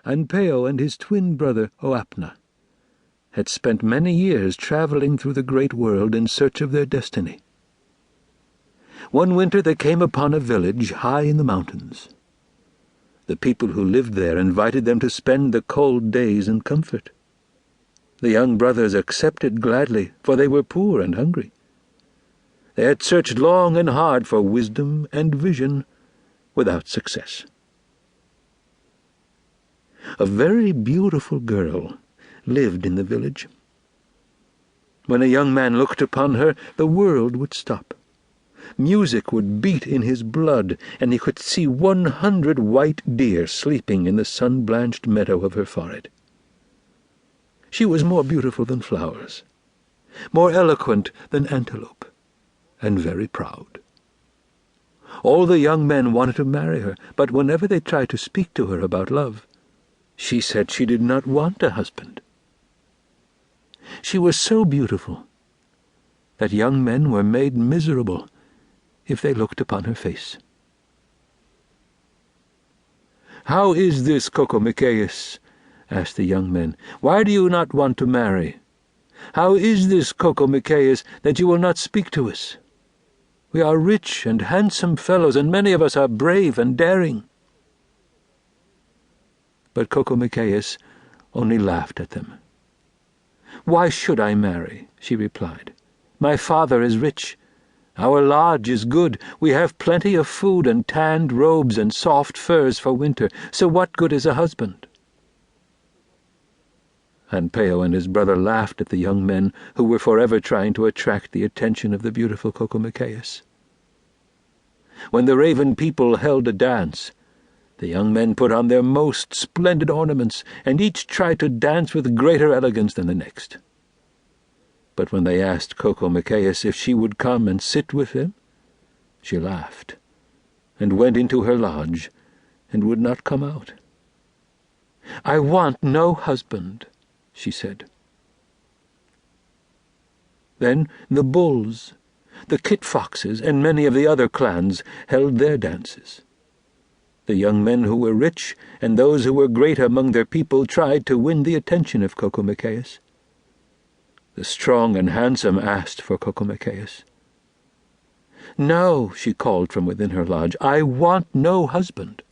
Anpao and his twin brother Oapna had spent many years traveling through the great world in search of their destiny. One winter they came upon a village high in the mountains. The people who lived there invited them to spend the cold days in comfort. The young brothers accepted gladly, for they were poor and hungry. They had searched long and hard for wisdom and vision, without success. A very beautiful girl lived in the village. When a young man looked upon her, the world would stop. Music would beat in his blood, and he could see 100 white deer sleeping in the sun-blanched meadow of her forehead. She was more beautiful than flowers, more eloquent than antelope, and very proud. All the young men wanted to marry her, but whenever they tried to speak to her about love, she said she did not want a husband. She was so beautiful that young men were made miserable if they looked upon her face. "How is this, Ko-Ko-mik-e-is?" asked the young men. "Why do you not want to marry? How is this, Ko-Ko-mik-e-is, that you will not speak to us? We are rich and handsome fellows, and many of us are brave and daring." But Ko-Ko-mik-e-is only laughed at them. "Why should I marry?" she replied. "My father is rich. Our lodge is good. We have plenty of food and tanned robes and soft furs for winter, so what good is a husband?" Anpao and his brother laughed at the young men who were forever trying to attract the attention of the beautiful Ko-Ko-mik-e-is. When the raven people held a dance, the young men put on their most splendid ornaments, and each tried to dance with greater elegance than the next. But when they asked Ko-Ko-mik-e-is if she would come and sit with them, she laughed, and went into her lodge, and would not come out. "I want no husband," she said. Then the bulls, the kit-foxes, and many of the other clans held their dances. The young men who were rich and those who were great among their people tried to win the attention of Ko-Ko-mik-e-is. The strong and handsome asked for Ko-Ko-mik-e-is. "No," she called from within her lodge, "I want no husband."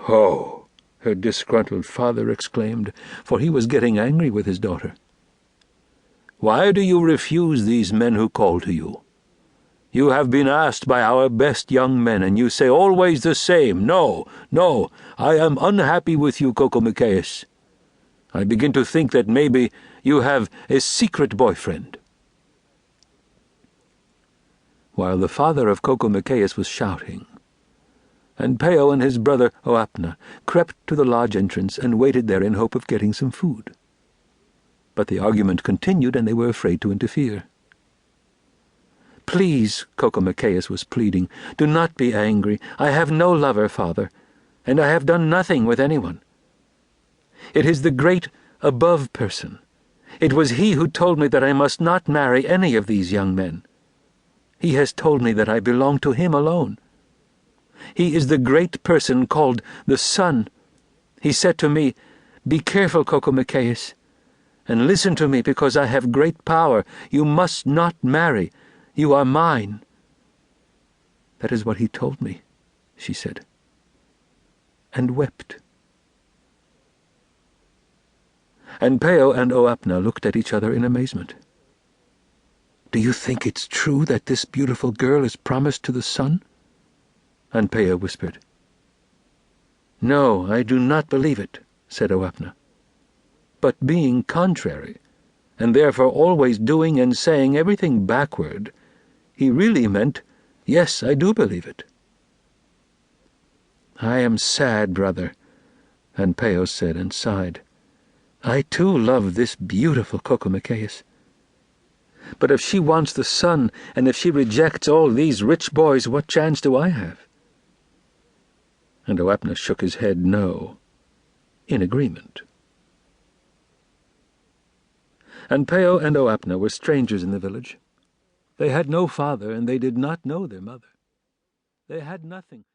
"Ho!" her disgruntled father exclaimed, for he was getting angry with his daughter. "Why do you refuse these men who call to you? You have been asked by our best young men, and you say always the same, 'No, no, I am unhappy with you, Ko-Ko-mik-e-is.' I begin to think that maybe you have a secret boyfriend." While the father of Ko-Ko-mik-e-is was shouting, Anpao and his brother Oapna crept to the lodge entrance and waited there in hope of getting some food. But the argument continued, and they were afraid to interfere. "Please," Ko-Ko-mik-e-is was pleading, "do not be angry. I have no lover, father, and I have done nothing with anyone. It is the great above person. It was he who told me that I must not marry any of these young men. He has told me that I belong to him alone. He is the great person called the Sun. He said to me, 'Be careful, Ko-Ko-mik-e-is, and listen to me because I have great power. You must not marry. You are mine.' That is what he told me," she said, and wept. Anpao and Oapna looked at each other in amazement. "Do you think it's true that this beautiful girl is promised to the Sun?" Anpao whispered. "No, I do not believe it," said Oapna. "But being contrary, and therefore always doing and saying everything backward, he really meant, 'Yes, I do believe it.'" "I am sad, brother," Anpao said and sighed. "I too love this beautiful Ko-Ko-mik-e-is. But if she wants the Sun, and if she rejects all these rich boys, what chance do I have?" And Oapna shook his head no, in agreement. Anpao and Oapna were strangers in the village. They had no father, and they did not know their mother. They had nothing.